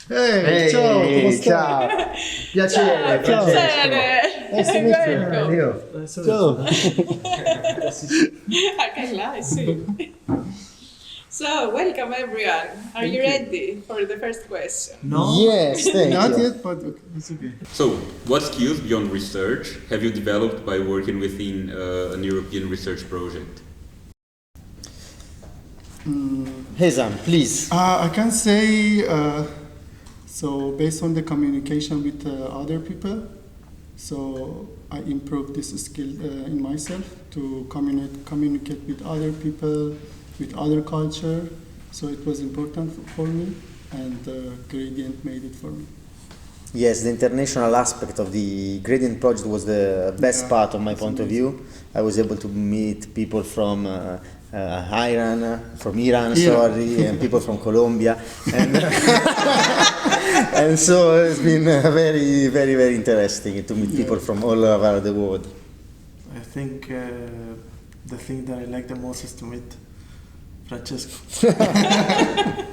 Ehi, ciao, come stai? Ciao. Piacere, Piacere. Nice to meet you. Ecco. Ciao. Okay, nice. So, welcome everyone. Are you ready for the first question? No, Yes, thank not you. yet, but okay, it's okay. So, what skills beyond research have you developed by working within an European research project? Hezam, please. I can say, so based on the communication with other people, so I improved this skill in myself to communicate with other people, with other culture. So it was important for me, and Gradient made it for me. Yes, the international aspect of the Gradient project was the best part of my point of view. I was able to meet people from Iran, and people from Colombia, and, and so it's been very, very, very interesting to meet people from all over the world. I think the thing that I like the most is to meet Francesco. The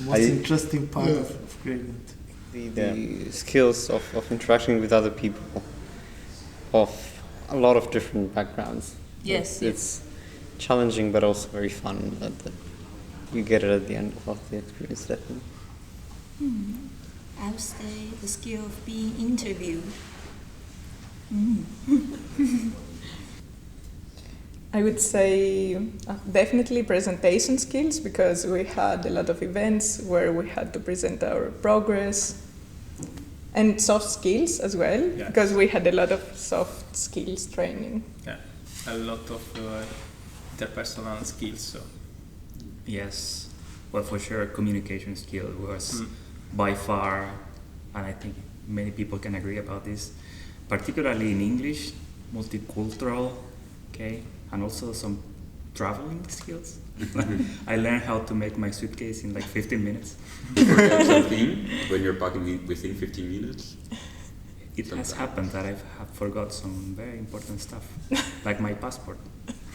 most interesting part of Gradient. The skills of interacting with other people of a lot of different backgrounds. Yes. It's challenging but also very fun that you get it at the end of the experience, definitely. I would say the skill of being interviewed. I would say definitely presentation skills, because we had a lot of events where we had to present our progress, and soft skills as well, because we had a lot of soft skills training. Yeah, a lot of interpersonal skills. So yes, well, for sure, communication skill was by far, and I think many people can agree about this, particularly in English, multicultural, okay, and also some traveling skills. I learned how to make my suitcase in like 15 minutes. You forget something when you're packing within 15 minutes? It has happened that have forgot some very important stuff, like my passport.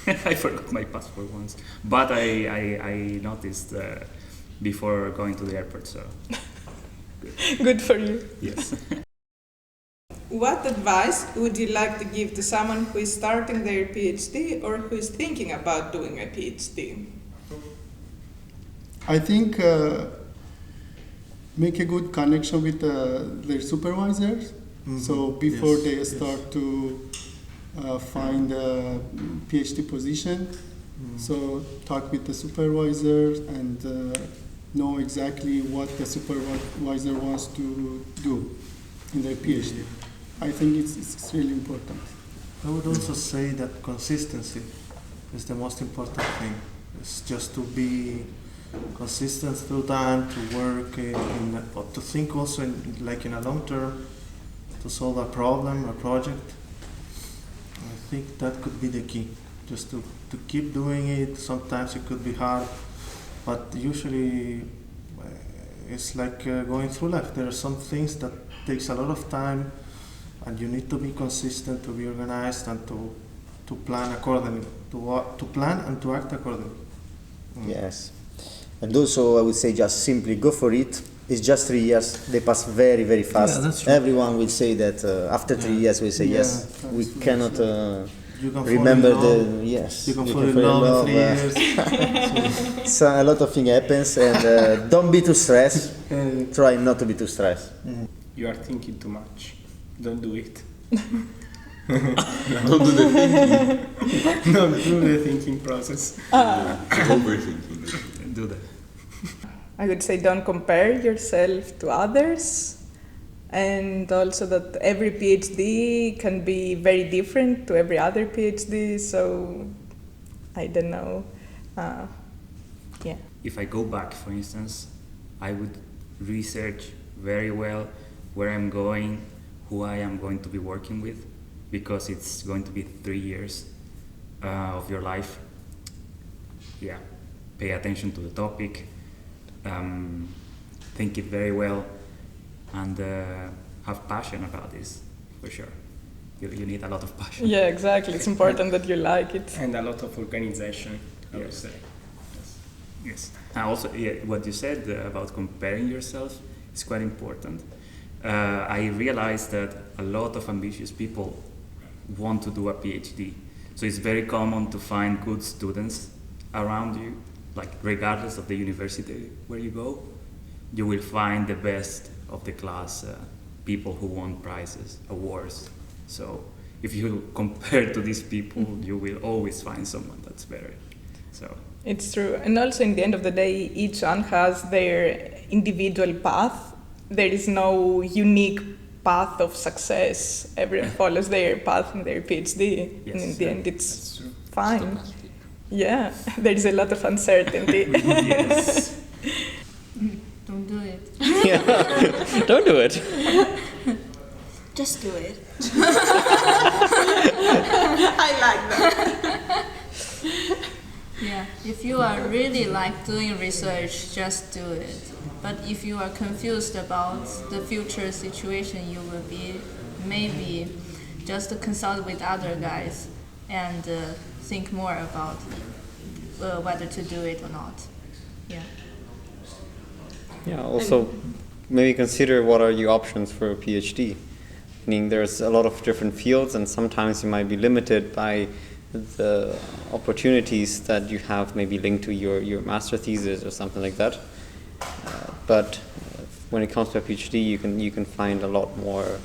I forgot my passport once, but I noticed before going to the airport, so good. Good for you. Yes. What advice would you like to give to someone who is starting their PhD or who is thinking about doing a PhD? I think make a good connection with their supervisors. So before they start to find a PhD position, so talk with the supervisor and know exactly what the supervisor wants to do in their PhD. I think it's really important. I would also say that consistency is the most important thing. It's just to be consistent through time, to work but to think also in a long term, to solve a problem, a project. I think that could be the key, just to keep doing it. Sometimes it could be hard, but usually it's like going through life. There are some things that takes a lot of time, and you need to be consistent, to be organized, and to plan accordingly, to plan and to act accordingly. Yes, and also I would say just simply go for it. It's just 3 years; they pass very, very fast. Yeah, that's true. Everyone will say that after 3 years we say yes. We cannot You can remember fall in love. yes. You can fall in love in 3 years. So a lot of things happens, and don't be too stressed. Try not to be too stressed. you are thinking too much. Don't do it. Don't do the thinking. Don't do the thinking process. Overthinking. Do that. I would say don't compare yourself to others, and also that every PhD can be very different to every other PhD, so I don't know. If I go back, for instance, I would research very well where I'm going, who I am going to be working with, because it's going to be 3 years of your life. Yeah, pay attention to the topic, think it very well, and have passion about this, for sure. You need a lot of passion. Yeah, exactly. It's important that you like it. And a lot of organization, I would say. Yes. And also, what you said about comparing yourself, It's quite important. I realized that a lot of ambitious people want to do a PhD. So it's very common to find good students around you, like regardless of the university where you go, you will find the best of the class, people who won prizes, awards. So if you compare to these people, you will always find someone that's better. So it's true. And also in the end of the day, each one has their individual path. There is no unique path of success. Everyone follows their path in their PhD. Yes, and in the end, it's True. fine. Stochastic. Yeah, there is a lot of uncertainty. yes. Don't do it. Yeah. Don't do it. Just do it. I like that. Yeah, if you are really like doing research, just do it. But if you are confused about the future situation, you will be maybe just consult with other guys and think more about whether to do it or not. Yeah. Yeah, also maybe consider what are your options for a PhD. Meaning there's a lot of different fields and sometimes you might be limited by the opportunities that you have maybe linked to your master thesis or something like that. But when it comes to a PhD, you can find a lot more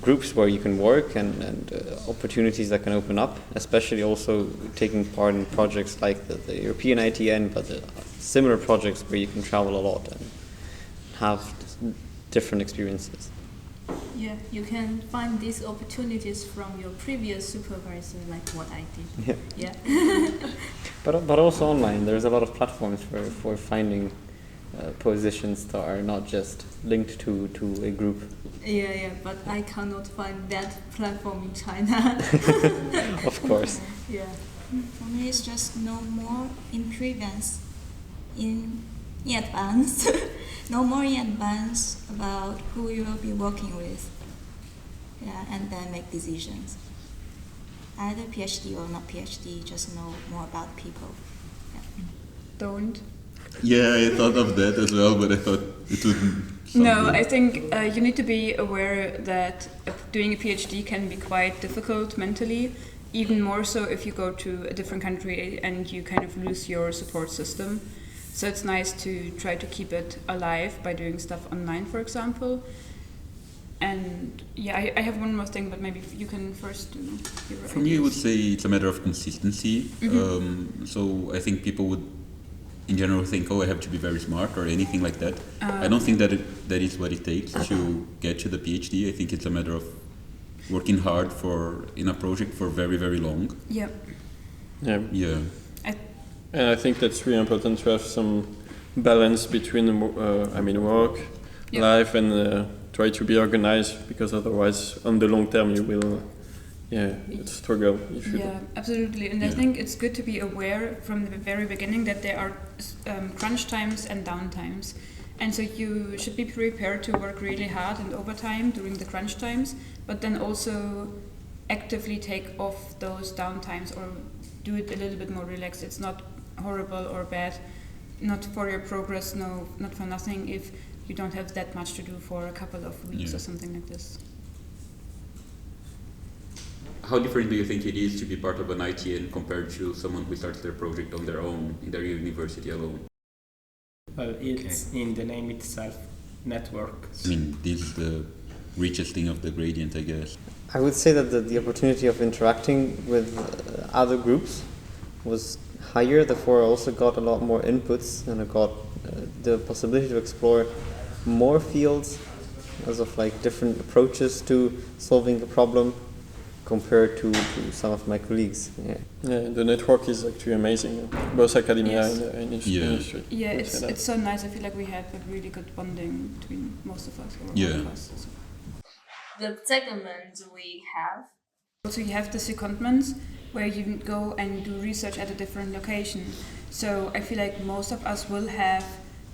groups where you can work and opportunities that can open up, especially also taking part in projects like the European ITN, but the similar projects where you can travel a lot and have different experiences. Yeah, you can find these opportunities from your previous supervisor, like what I did. Yeah. Yeah. But also online, there's a lot of platforms for finding positions that are not just linked to a group. Yeah, but I cannot find that platform in China. Of course. Yeah. For me, it's just know more in advance, in advance, know more in advance about who you will be working with. Yeah, and then make decisions. Either PhD or not PhD, just know more about people. Yeah. Don't. Yeah, I thought of that as well, but I thought it wouldn't. sound No, good. I think you need to be aware that doing a PhD can be quite difficult mentally, even more so if you go to a different country and you kind of lose your support system. So it's nice to try to keep it alive by doing stuff online, for example. And yeah, I have one more thing, but maybe you can first do your For me, I would say it's a matter of consistency. So I think people would, in general, think, oh, I have to be very smart or anything like that. I don't think that that is what it takes to get to the PhD. I think it's a matter of working hard in a project for very, very long. Yeah. Yeah. And I think that's really important to have some balance between, work, life, and try to be organized, because otherwise, on the long term, you will, struggle. Yeah, absolutely. And I think it's good to be aware from the very beginning that there are crunch times and down times. And so you should be prepared to work really hard and overtime during the crunch times, but then also actively take off those down times or do it a little bit more relaxed. It's not horrible or bad, not for your progress, no, not for nothing, if you don't have that much to do for a couple of weeks or something like this. How different do you think it is to be part of an ITN compared to someone who starts their project on their own, in their university alone? Well, it's in the name itself, network. I mean, this is the richest thing of the gradient, I guess. I would say that the opportunity of interacting with other groups was higher, therefore I also got a lot more inputs and I got the possibility to explore more fields as of like different approaches to solving the problem compared to some of my colleagues. Yeah, the network is actually amazing, both academia and industry. Yeah, it's so nice. I feel like we have a really good bonding between most of us. Or all of us. So. The secondment we have. Also, you have the secondments where you go and do research at a different location. So I feel like most of us will have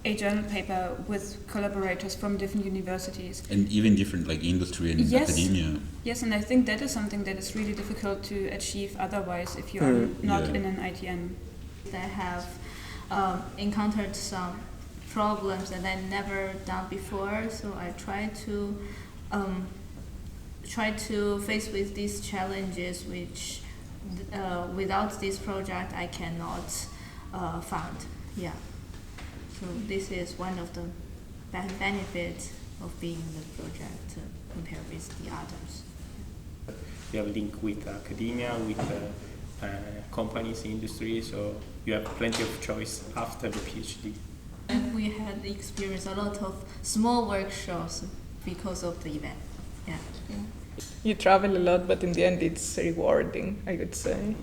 a journal paper with collaborators from different universities. And even different, like industry and academia. Yes, and I think that is something that is really difficult to achieve otherwise if you are not in an ITN. I have encountered some problems that I never done before. So I try to face with these challenges, which without this project I cannot found. Yeah. So this is one of the benefits of being in the project compared with the others. You have a link with academia, with companies, industry, so you have plenty of choice after the PhD. And we had experienced a lot of small workshops because of the event. Yeah. You travel a lot, but in the end it's rewarding, I would say.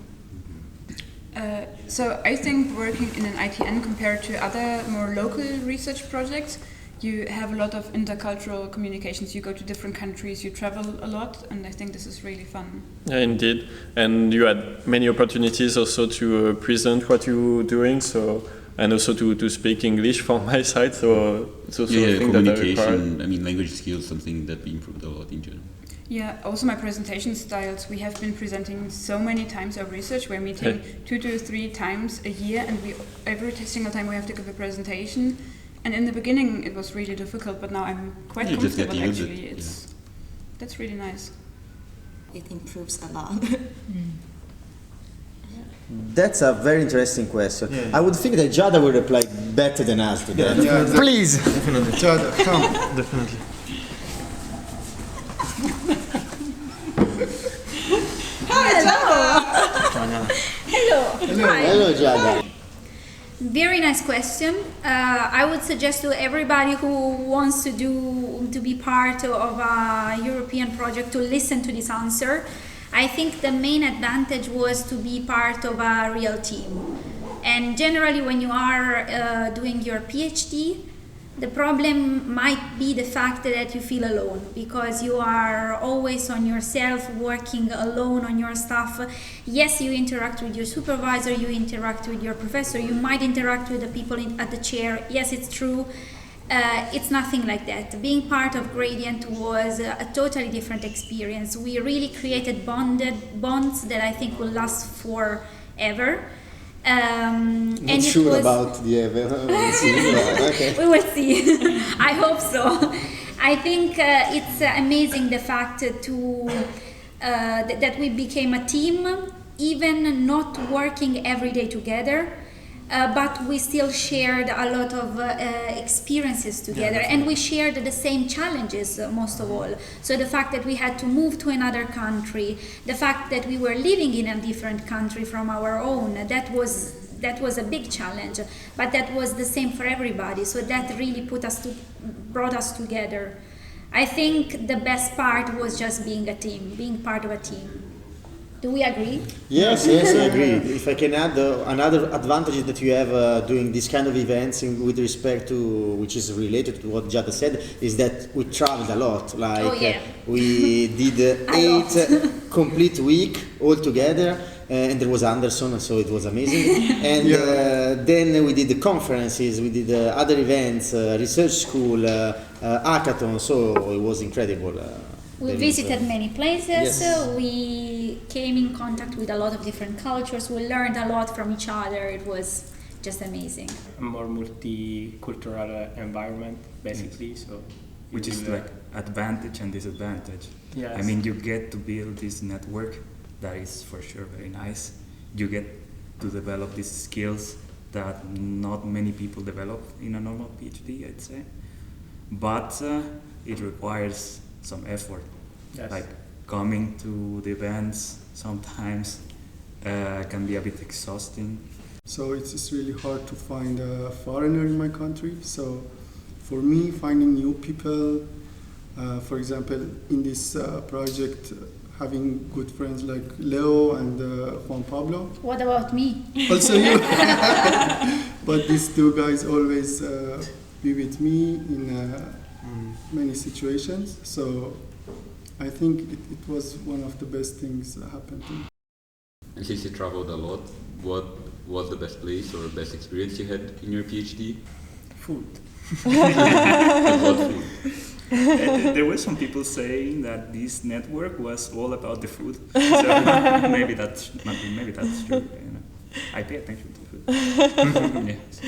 So I think working in an ITN compared to other more local research projects, you have a lot of intercultural communications. You go to different countries, you travel a lot, and I think this is really fun. Yeah, indeed. And you had many opportunities also to present what you're doing, so and also to speak English from my side. So it's also a thing that I require. Communication. I mean, language skills, something that we improved a lot in general. Yeah, also my presentation styles. We have been presenting so many times our research. We're meeting 2 to 3 times a year, and every single time we have to give a presentation. And in the beginning it was really difficult, but now I'm quite comfortable actually. That's really nice. It improves a lot. That's a very interesting question. I would think that Jada will reply better than us to that. Yeah, please. Definitely. Jada, come. Definitely. Hello, Jada. Very nice question. I would suggest to everybody who wants to be part of a European project to listen to this answer. I think the main advantage was to be part of a real team. And generally when you are doing your PhD, the problem might be the fact that you feel alone, because you are always on yourself, working alone on your stuff. Yes, you interact with your supervisor, you interact with your professor, you might interact with the people at the chair. Yes, it's true. It's nothing like that. Being part of Gradient was a totally different experience. We really created bonds that I think will last forever. Not sure about the event. Okay. We will see. I hope so. I think it's amazing the fact that we became a team, even not working every day together. But we still shared a lot of experiences together, and we shared the same challenges most of all. So the fact that we had to move to another country, the fact that we were living in a different country from our own, that was a big challenge, but that was the same for everybody. So that really brought us together. I think the best part was just being a team, being part of a team. Do we agree? Yes, I agree. If I can add, another advantage that you have doing this kind of events with respect to, which is related to what Jada said, is that we traveled a lot. Like we did 8 complete week all together, and there was Anderson, so it was amazing. And then we did the conferences, we did other events, research school, hackathon, so it was incredible. We visited many places, we came in contact with a lot of different cultures, we learned a lot from each other, it was just amazing. A more multicultural environment, basically, so... Which is like advantage and disadvantage. Yes. I mean, you get to build this network that is for sure very nice. You get to develop these skills that not many people develop in a normal PhD, I'd say. But it requires some effort. Yes. Like coming to the events sometimes can be a bit exhausting. So it's really hard to find a foreigner in my country. So for me, finding new people, for example, in this project, having good friends like Leo and Juan Pablo. What about me? Also you. But these 2 guys always be with me in many situations, so I think it was one of the best things that happened to me. And since you traveled a lot, what was the best place or best experience you had in your PhD? Food. What food? There were some people saying that this network was all about the food, so maybe that's true. You know? I pay attention to food. Yes.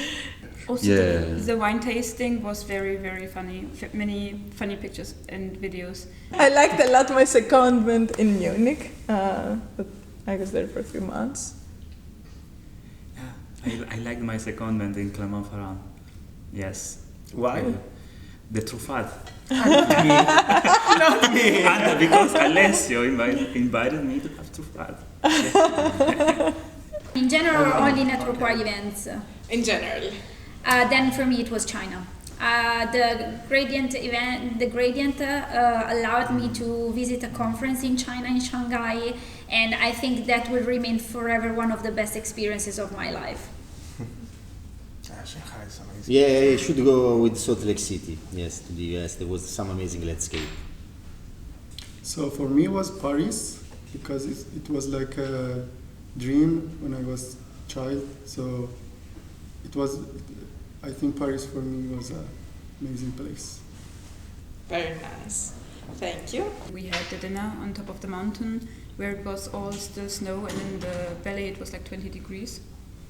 Also, Yeah. the wine tasting was very, very funny. Many funny pictures and videos. I liked a lot my secondment in Munich. But I was there for a few months. I liked my secondment in Clermont-Ferrand. Yes. Why? The truffade. Not me. And because Alessio invited me to have truffade. In general, or only network-wide events? In general. Then for me it was China. The Gradient event, allowed me to visit a conference in China, in Shanghai, and I think that will remain forever one of the best experiences of my life. Shanghai is amazing. Yeah, you should go with Salt Lake City. Yes, to the US. There was some amazing landscape. So for me it was Paris, because it was like a dream when I was a child. So it was, I think Paris for me was an amazing place. Very nice. Thank you. We had the dinner on top of the mountain where it was all still snow, and in the valley it was like 20 degrees.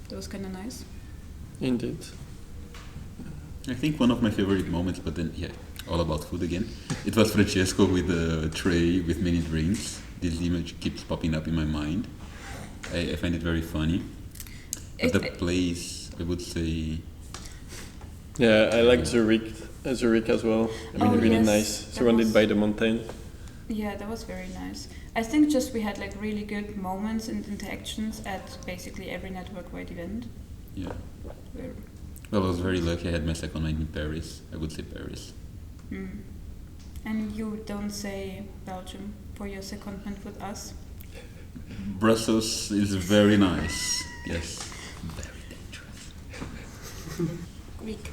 That was kind of nice. Indeed. I think one of my favorite moments, but then, yeah, all about food again. It was Francesco with a tray with many drinks. This image keeps popping up in my mind. I find it very funny. But the place, I would say... Yeah, I like Zurich as well. I mean, really yes, nice, surrounded by the mountain. Yeah, that was very nice. I think just we had like really good moments and interactions at basically every network-wide event. Yeah. Where Well, I was very lucky. I had my second night in Paris. I would say Paris. And you don't say Belgium for your secondment with us? Brussels is very nice. Yes. Very dangerous. Greek.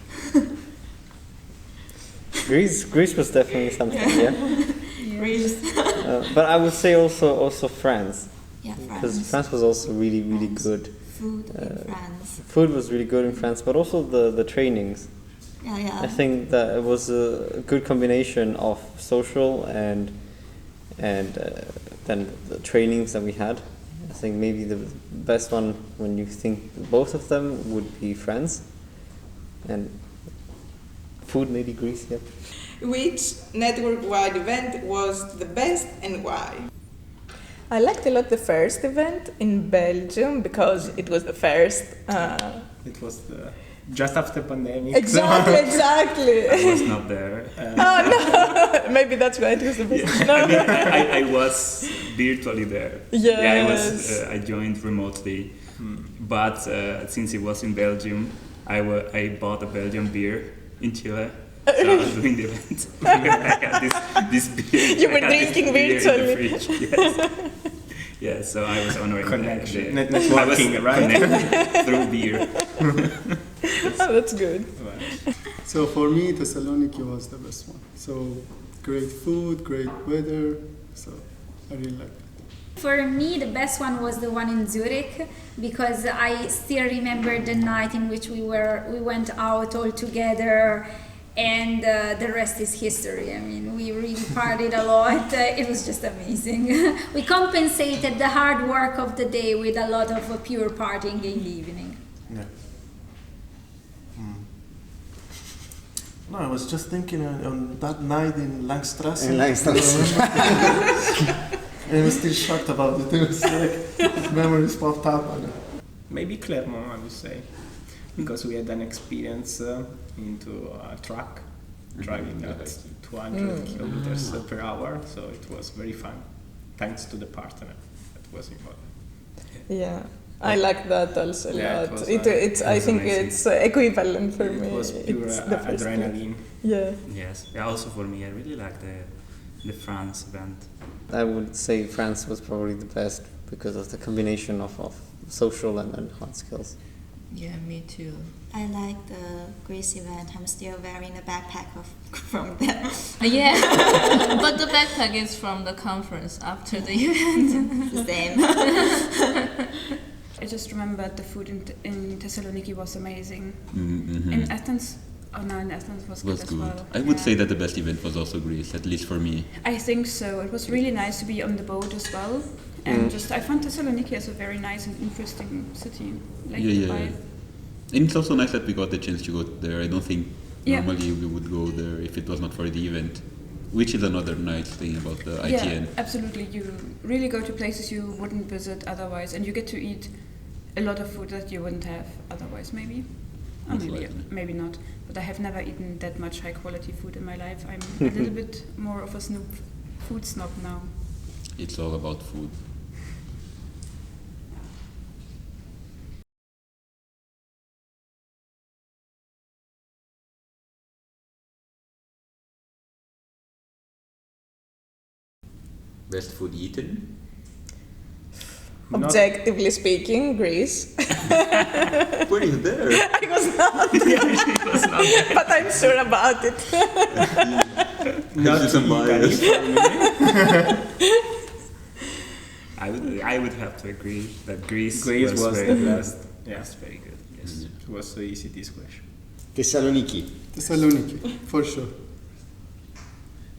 Greece was definitely something, yeah. Greece. But I would say also France. Yeah, Because France. France was also really good. Food in France. Food was really good in France, but also the trainings. Yeah. I think that it was a good combination of social and then the trainings that we had. I think maybe the best one, when you think both of them, would be France, and food maybe Greece. Yeah. Which network-wide event was the best and why? I liked a lot the first event in Belgium because it was the first. It was just after pandemic. Exactly. I was not there. No, maybe that's why it was the best. No. I was virtually there. Yes. Yeah, I joined remotely, but since it was in Belgium, I bought a Belgian beer in Chile. So I was doing the event. I had this beer. You were drinking virtually. Yes. Yeah, so I was honoring Connection. the Networking, right? through beer. Oh, that's good. So for me, Thessaloniki was the best one. So great food, great weather. So I really liked it. For me, the best one was the one in Zurich, because I still remember the night in which we went out all together, and the rest is history. I mean, we really partied a lot. It was just amazing. We compensated the hard work of the day with a lot of pure partying in the evening. Yeah. No, I was just thinking on that night in Langstrasse. I was still shocked about it. It was like memories popped up. Maybe Clermont, I would say, because we had an experience into a truck driving at 200 kilometers per hour, so it was very fun, thanks to the partner that was involved. Yeah, I like that also a Yeah, lot. I think amazing. it's equivalent for me. It was pure It's the first one. adrenaline. Yeah. Yes. Yeah, also for me, I really like the France event. I would say France was probably the best because of the combination of social and hard skills. Yeah, me too. I like the Greece event. I'm still wearing a backpack from them. Yeah, but the backpack is from the conference after the event. The same. I just remembered the food in Thessaloniki was amazing. Mm-hmm. In Athens, in Athens was good as well. I would say that the best event was also Greece, at least for me. I think so. It was really nice to be on the boat as well. And I found Thessaloniki as a very nice and interesting city. Like Yeah. And it's also nice that we got the chance to go there. I don't think Yeah. normally we would go there if it was not for the event, which is another nice thing about the ITN. Yeah, absolutely. You really go to places you wouldn't visit otherwise, and you get to eat a lot of food that you wouldn't have otherwise, maybe. Or Most maybe, likely. maybe not. But I have never eaten that much high quality food in my life. I'm a little bit more of a food snob now. It's all about food. Best food eaten? Objectively speaking, Greece. Were you there? I was not, but I'm sure about it. Not some bias. I would have to agree that Greece Was very the good. best. Yeah, That's very good. Yes. it was so easy this question. Thessaloniki. Thessaloniki, for sure.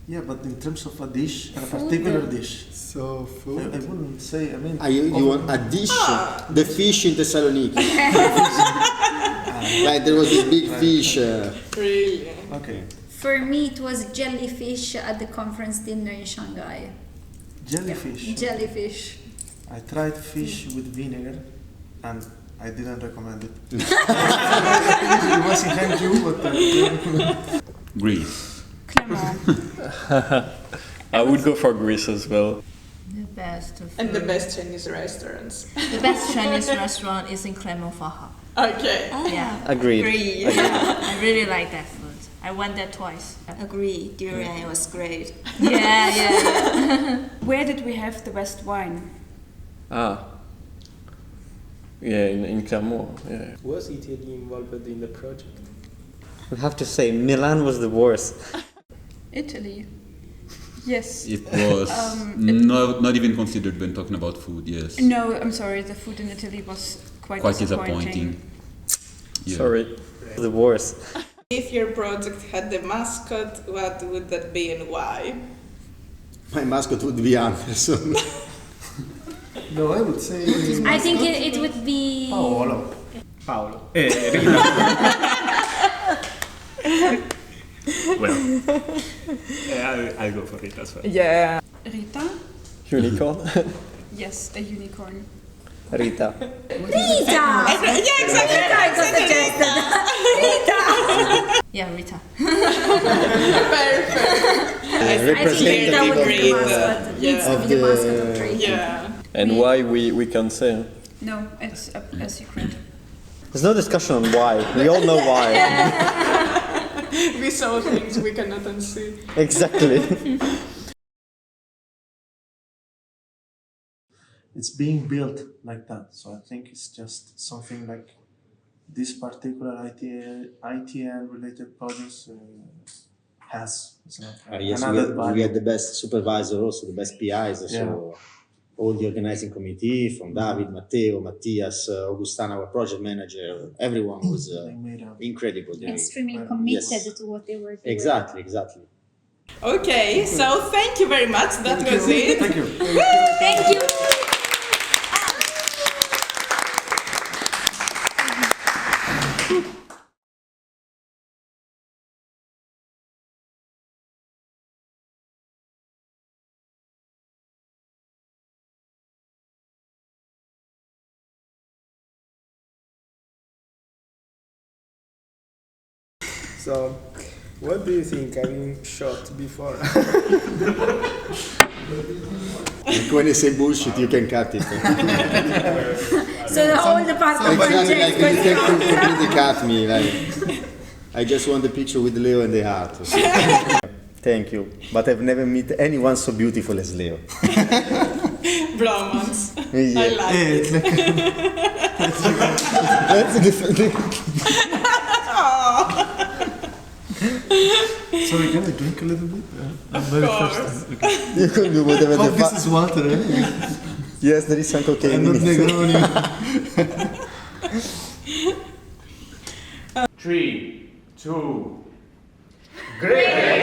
Yeah, but in terms of a dish, a particular dish, So I food. wouldn't say. I mean, You want a dish? The fish in Thessaloniki. Like there was this big fish. Really? okay, For me, it was jellyfish at the conference dinner in Shanghai. jellyfish. Jellyfish. I tried fish with vinegar, and I didn't recommend it. It was in Hangzhou, but Greece. Clermont. I would go for Greece as well. The best of And the food. best Chinese restaurants. The best Chinese restaurant is in Clermont-Ferrand. Okay. Yeah. Agreed. Agree. Yeah, I really like that food. I went there twice. Agree. Durian was great. Yeah. Where did we have the best wine? Yeah, in Clermont. Yeah. Was Italy involved in the project? I have to say, Milan was the worst. Italy. Yes. It was not even considered when talking about food, yes. No, I'm sorry. The food in Italy was quite disappointing. Yeah. Sorry. The worst. If your project had the mascot, what would that be and why? My mascot would be Anderson. no, I would say I think it would be. Paolo. Paolo. Well, I'll go for it as well. Yeah. Rita? Unicorn. Yes, a unicorn. Rita. Rita! Yeah, exactly. I got suggested. Rita! Yeah, Rita. Representative of the of mascot. yeah. Needs to be the mascot of Drake. Yeah. And why we can say. No, it's a secret. There's no discussion on why. We all know why. We saw things we cannot unsee. Exactly. It's being built like that. So I think it's just something like this particular ITN related projects has. It's not Yes, an added we value. had the best supervisor, also the best PIs. So all the organizing committee from David, Matteo, Matthias, Augustana, our project manager, everyone was They made a incredible. Extremely Yes. committed to what they were doing. Exactly. Okay, so thank you very much. That was it. Thank you. Thank you. So, what do you think having shot before? Like when you say bullshit, you can cut it. So the whole department Exactly, like you project can completely cut me. Like I just want the picture with Leo and the heart. Thank you, but I've never met anyone so beautiful as Leo. Bromance. Yeah. I like it. That's a different thing. Sorry, can I drink a little bit? I'm very thirsty. Okay. You can do whatever Oh, the this fuck. is water, eh? Yes, there is some cocaine I'm in not it. Negroni. 3, 2, great!